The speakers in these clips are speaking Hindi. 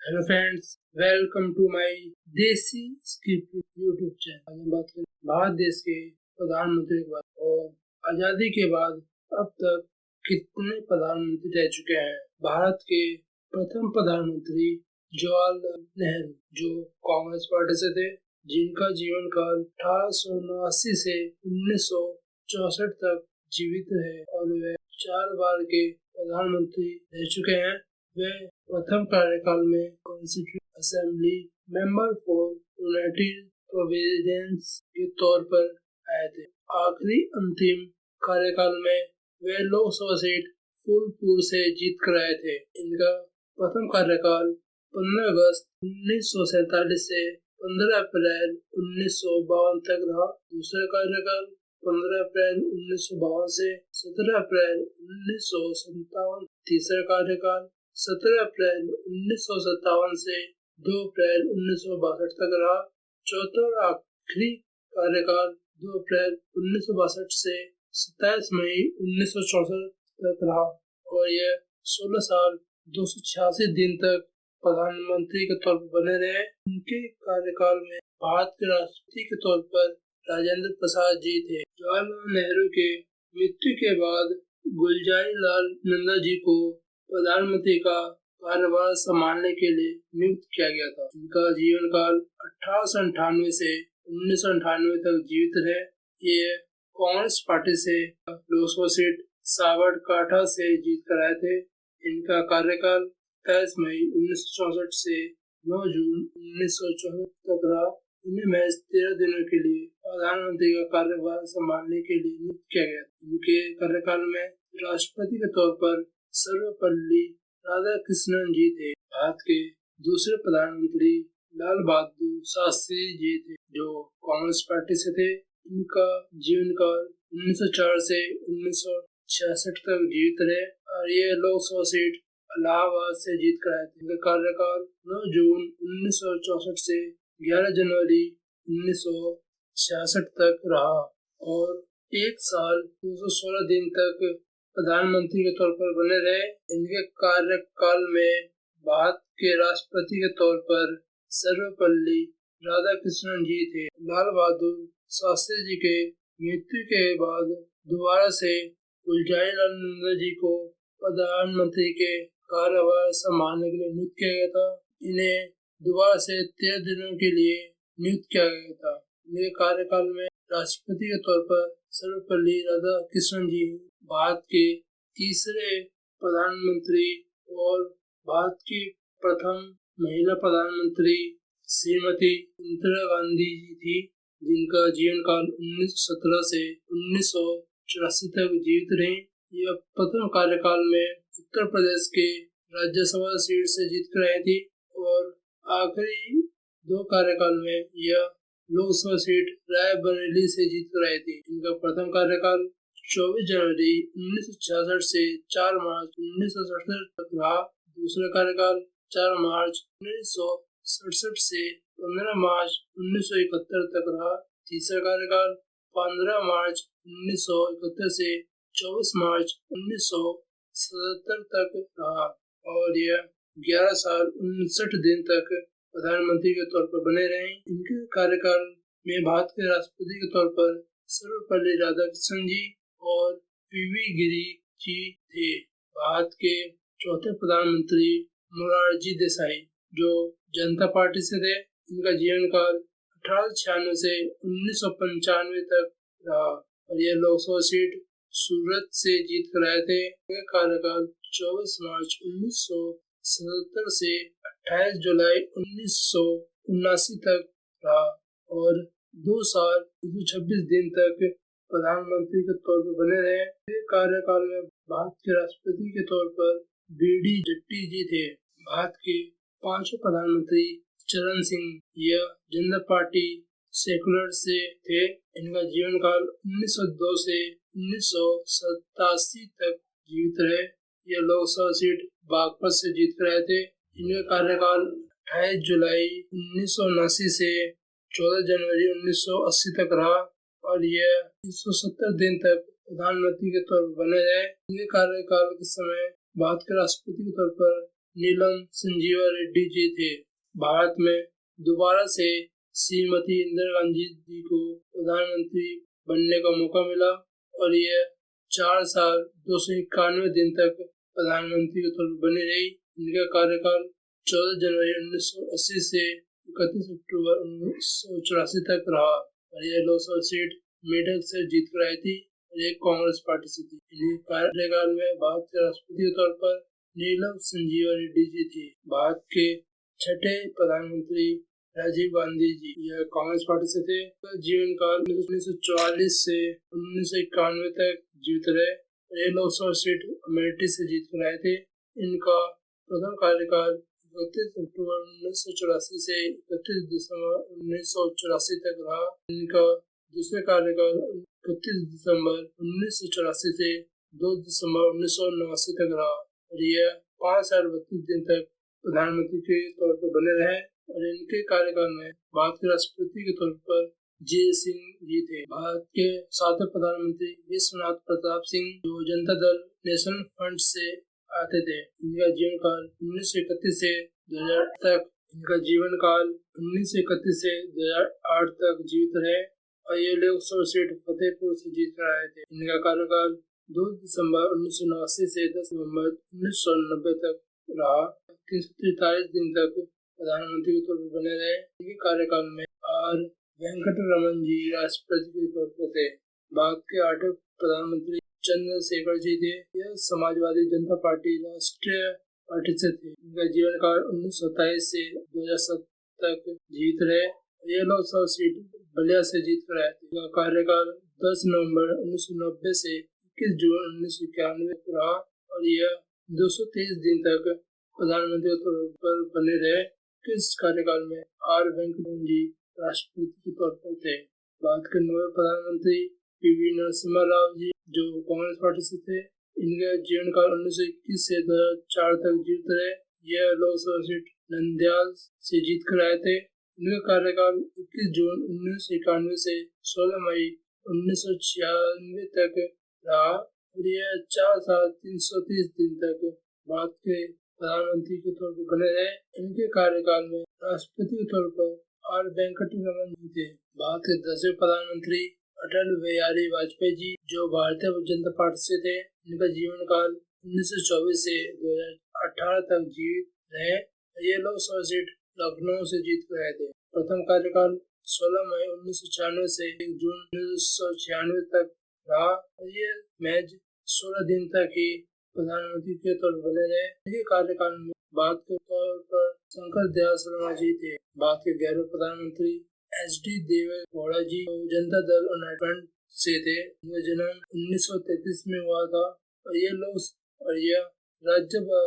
Hello friends, welcome to my desi script YouTube channel. आज हम बात करें भारत देश के प्रधानमंत्री के बारे में और आजादी के बाद अब तक कितने प्रधानमंत्री रह चुके हैं। भारत के प्रथम प्रधानमंत्री जवाहरलाल नेहरू, जो कांग्रेस पार्टी से थे, जिनका जीवन काल 1879 से 1964 तक जीवित रहे और वे 4 बार के प्रधानमंत्री रह चुके हैं। वे प्रथम कार्यकाल में constituent assembly member for United Providence के तौर पर आए थे। आखिरी अंतिम कार्यकाल में वे लोकसभा सीट फूलपुर से जीत कर आए थे। इनका प्रथम कार्यकाल 15 अगस्त 1947 से 15 अप्रैल 1952 तक रहा। दूसरा कार्यकाल 15 अप्रैल 1952 से 17 अप्रैल 1957। तीसरा कार्यकाल 17 अप्रैल 1957 से 2 अप्रैल 1962 तक रहा। चौथा और आखिरी कार्यकाल 2 अप्रैल 1962 से 27 मई 1964 तक रहा और यह 16 साल 286 दिन तक प्रधानमंत्री के तौर पर बने रहे। उनके कार्यकाल में भारत के राष्ट्रपति के तौर पर राजेंद्र प्रसाद जी थे। जवाहरलाल नेहरू के मृत्यु के बाद गुलजारी लाल नंदा जी को प्रधानमंत्री का कार्यभार संभालने के लिए नियुक्त किया गया था। इनका जीवन काल 1898 से 1998 तक जीवित रहे। ये कांग्रेस पार्टी से लोकसभा सीट साबरकांठा से जीत कर आए थे। इनका कार्यकाल 23 मई 1964 से 9 जून 1964 तक रहा। इन्हें महज 13 दिनों के लिए प्रधानमंत्री का कार्यभार संभालने के लिए नियुक्त किया गया। इनके कार्यकाल में राष्ट्रपति के तौर पर सर्वपल्ली राधाकृष्णन जी थे। भारत के दूसरे प्रधानमंत्री लाल बहादुर शास्त्री जी थे, जो कांग्रेस पार्टी से थे। इनका जीवन काल 1904 से 1966 तक जीवित रहे और ये लोकसभा सीट इलाहाबाद से जीत कर आए थे। इनका कार्यकाल 9 जून 1964 से 11 जनवरी 1966 तक रहा और 1 साल 216 दिन तक प्रधानमंत्री के तौर पर बने रहे। इनके कार्यकाल में भारत के राष्ट्रपति के तौर पर सर्वपल्ली राधाकृष्णन जी थे। लाल बहादुर शास्त्री जी के मृत्यु के बाद दोबारा से गुलजारी लाल नंदा जी को प्रधानमंत्री के कार्यभार संभालने के लिए नियुक्त किया गया था। इन्हें दोबारा से 13 दिनों के लिए नियुक्त किया गया था। इनके कार्यकाल में राष्ट्रपति के तौर पर सर्वपल्ली राधाकृष्णन जी भारत के तीसरे प्रधानमंत्री और भारत की प्रथम महिला प्रधानमंत्री श्रीमती इंदिरा गांधी जी थी, जिनका जीवन काल 1917 से 1984 तक जीवित रही। यह प्रथम कार्यकाल में उत्तर प्रदेश के राज्यसभा सीट से जीत कर आई थी और आखिरी 2 कार्यकाल में यह लोकसभा सीट रायबरेली से जीत कर आई थी। इनका प्रथम कार्यकाल 24 जनवरी 1966 से 4 मार्च 1967 तक रहा। दूसरा कार्यकाल 4 मार्च 1967 से 15 मार्च 1971 तक रहा। तीसरा कार्यकाल 15 मार्च 1971 से 24 मार्च 1977 तक रहा और यह 11 साल 59 दिन तक प्रधानमंत्री के तौर पर बने रहे। इनके कार्यकाल में भारत के राष्ट्रपति के तौर पर सर्वपल्ली राधाकृष्णन जी और पीवी गिरी जी थे। भारत के चौथे प्रधानमंत्री मोरारजी देसाई, जो जनता पार्टी से थे। इनका जीवन काल 1896 से 1995 तक रहा और यह लोकसभा सीट सूरत से जीत कर आए थे। यह कार्यकाल 24 मार्च 1977 से 28 जुलाई 1979 तक रहा और 2 साल 226 दिन तक प्रधानमंत्री के तौर पर बने रहे। कार्यकाल में भारत के राष्ट्रपति के तौर पर बीडी जट्टी जी थे। भारत के 5वें प्रधानमंत्री चरण सिंह, यह जनता पार्टी सेकुलर से थे। इनका जीवन काल 1902 से 1987 तक जीवित रहे। यह लोकसभा सीट बागपत से जीत कर आए थे। इनका कार्यकाल 28 जुलाई 1979 से 14 जनवरी 1980 तक रहा और यह 170 दिन तक प्रधानमंत्री के तौर पर बने रहे। इनके कार्यकाल के समय भारत के राष्ट्रपति के तौर पर नीलम संजीवा रेड्डी जी थे। भारत में दोबारा से श्रीमती इंदिरा गांधी जी को प्रधानमंत्री बनने का मौका मिला और यह 4 साल 291 दिन तक प्रधानमंत्री के तौर पर बनी रही। इनका कार्यकाल 14 जनवरी 1980 से 31 अक्टूबर 1984 तक रहा और यह लोकसभा सीट मेडल से जीत कर आई थी और एक कांग्रेस पार्टी से थी। इनके कार्यकाल में भारत के राष्ट्रपति के तौर पर नीलम संजीवा रेड्डी जी थी। भारत के छठे प्रधानमंत्री राजीव गांधी जी यह कांग्रेस पार्टी से थे। जीवन काल 1944 से 1991 तक जीवित रहे। ये लोकसभा सीट अमेठी से जीत कर आए थे। इनका प्रथम कार्यकाल 31 अक्टूबर 1984 से 31 दिसंबर 1984 तक रहा। इनका दूसरा कार्यकाल 31 दिसंबर 1984 से 2 दिसंबर 1989 तक रहा और यह 5 साल 32 दिन तक प्रधानमंत्री के तौर पर बने रहे और इनके कार्यकाल में भारत के राष्ट्रपति के तौर पर जे सिंह जी थे। भारत के 7वें प्रधानमंत्री विश्वनाथ प्रताप सिंह जो जनता दल नेशनल फ्रंट से आते थे। इनका जीवन काल 1931 से 2008 तक इनका जीवन काल 1931 से 2008 तक जीवित रहे और ये लोकसभा सीट फतेहपुर से जीत कर आए थे। इनका कार्यकाल 2 दिसंबर 1989 से 10 नवंबर 1990 तक रहा। 343 दिन तक प्रधानमंत्री के तौर पर बने रहे। इनके कार्यकाल में आर वेंकटरमन जी राष्ट्रपति के तौर पर थे। भारत के 8वें प्रधानमंत्री चंद्रशेखर जी थे। यह समाजवादी जनता पार्टी राष्ट्रीय पार्टी से थे। इनका जीवन काल 1927 से 2007 तक जीवित रहे। यह लोकसभा सीट बलिया से जीत कर आए थे। इनका कार्यकाल 10 नवंबर 1990 से 21 जून 1991 तक रहा और यह 223 दिन तक प्रधानमंत्री के तौर पर बने रहे। इस कार्यकाल में आर वेंकटरमन जी राष्ट्रपति के तौर पर थे। भारत के 9वें प्रधानमंत्री पीवी नरसिम्हा राव जी जो कांग्रेस पार्टी से थे। इनका जीवन काल 1921 से 2004 तक जीवित रहे। यह लोकसभा सीट नंद्याल से जीत कर आए थे। इनका कार्यकाल 21 जून 1991 से 16 मई 1996 तक रहा और यह 4 साल 330 दिन तक भारत के प्रधानमंत्री के तौर पर बने रहे। इनके कार्यकाल में राष्ट्रपति के तौर पर आर वेंकटरमन जी थे। भारत के 10वें प्रधानमंत्री अटल बिहारी वाजपेयी जी जो भारतीय जनता पार्टी से थे। इनका जीवन काल 1924 से 2018 तक जीवित रहे। ये लोकसभा सीट लखनऊ से जीत कर आए थे। प्रथम कार्यकाल 16 मई 1996 से 1 जून 1996 तक रहा और ये महज 16 दिन तक ही प्रधानमंत्री के तौर पर बने रहे। इनके कार्यकाल में भारत के तौर पर शंकर दयाल शर्मा जी थे। भारत के 11वें प्रधानमंत्री HD देवे गौड़ा जी जनता दल यूनाइटेड फ्रंट से थे। इनका जन्म 1933 में हुआ था और यह राज्यसभा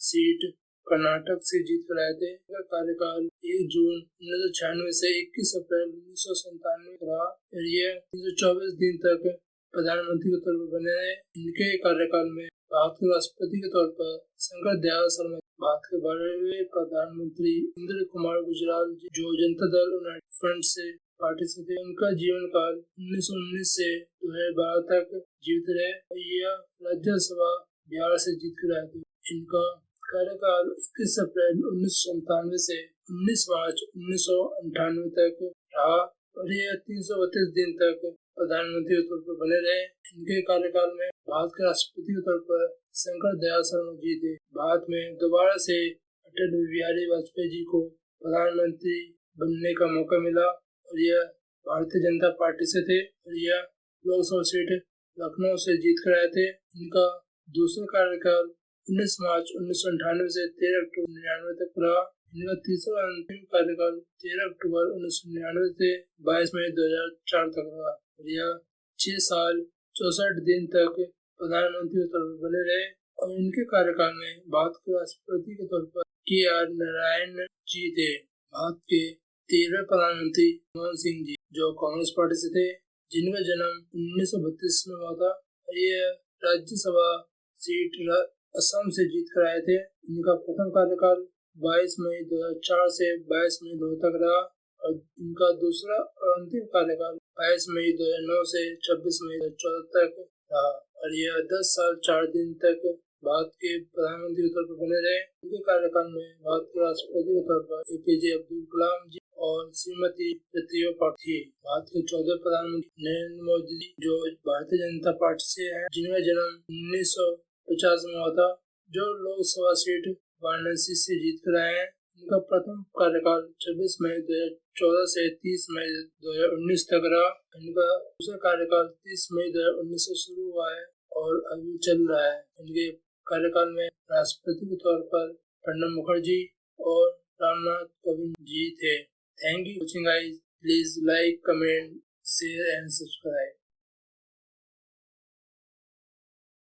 सीट कर्नाटक से जीत कर आए थे। इनका कार्यकाल 1 जून 1996 से 21 अप्रैल 1997 रहा और यह 324 दिन तक प्रधानमंत्री के तौर पर बने रहे। इनके कार्यकाल में भारत के राष्ट्रपति के तौर पर शंकर दयाल शर्मा, भारत के 12वें प्रधानमंत्री इंद्र कुमार गुजराल जो जनता दल यूनाइटेड फ्रंट से पार्टी से थे। उनका जीवन काल 1919 से 2012 तक जीवित रहे। यह राज्यसभा बिहार से जीत कर आए थे। इनका कार्यकाल 21 अप्रैल 1997 से 19 मार्च 1998 तक रहा और यह 332 दिन तक प्रधानमंत्री के तौर पर बने रहे। इनके कार्यकाल में भारत के राष्ट्रपति के तौर पर शंकर दयाल शर्मा जी थे। भारत में दोबारा से अटल बिहारी वाजपेयी जी को प्रधानमंत्री बनने का मौका मिला और यह भारतीय जनता पार्टी से थे और यह लोकसभा सीट लखनऊ से जीत कर आए थे। इनका दूसरा कार्यकाल 19 मार्च 1998 से 13 अक्टूबर 1999 तक रहा। इनका तीसरा अंतिम कार्यकाल 13 अक्टूबर 1999 से 22 मई 2004 तक रहा और यह 6 साल 64 दिन तक प्रधानमंत्री के तौर पर बने रहे और इनके कार्यकाल में भारत के राष्ट्रपति के तौर पर KR नारायण जी थे। भारत के 13वें प्रधानमंत्री मनमोहन सिंह जी जो कांग्रेस पार्टी से थे, जिनका जन्म 1932 में हुआ था। ये राज्यसभा सीट असम से जीत कर आए थे। इनका प्रथम कार्यकाल 22 मई 2004 से 22 मई 2009 तक रहा और इनका दूसरा और अंतिम कार्यकाल 22 मई 2009 से 26 मई 2014 तक रहा और यह 10 साल 4 दिन तक भारत के प्रधानमंत्री के तौर पर बने रहे। उनके कार्यकाल में भारत के राष्ट्रपति के तौर पर APJ अब्दुल कलाम जी और श्रीमती प्रतिभा पाटिल थी। भारत के 14 प्रधानमंत्री नरेंद्र मोदी जी जो भारतीय जनता पार्टी से हैं, जिनका जन्म 1950 में हुआ था, जो लोकसभा सीट वाराणसी से जीत कर आए हैं। इनका प्रथम कार्यकाल 26 मई 2014 से 30 मई 2019 तक रहा। इनका दूसरा कार्यकाल 30 मई 2019 से शुरू हुआ है और अभी चल रहा है। इनके कार्यकाल में राष्ट्रपति के तौर पर प्रणब मुखर्जी और रामनाथ कोविंद जी थे। Thank you watching guys. Please like, comment, share and subscribe.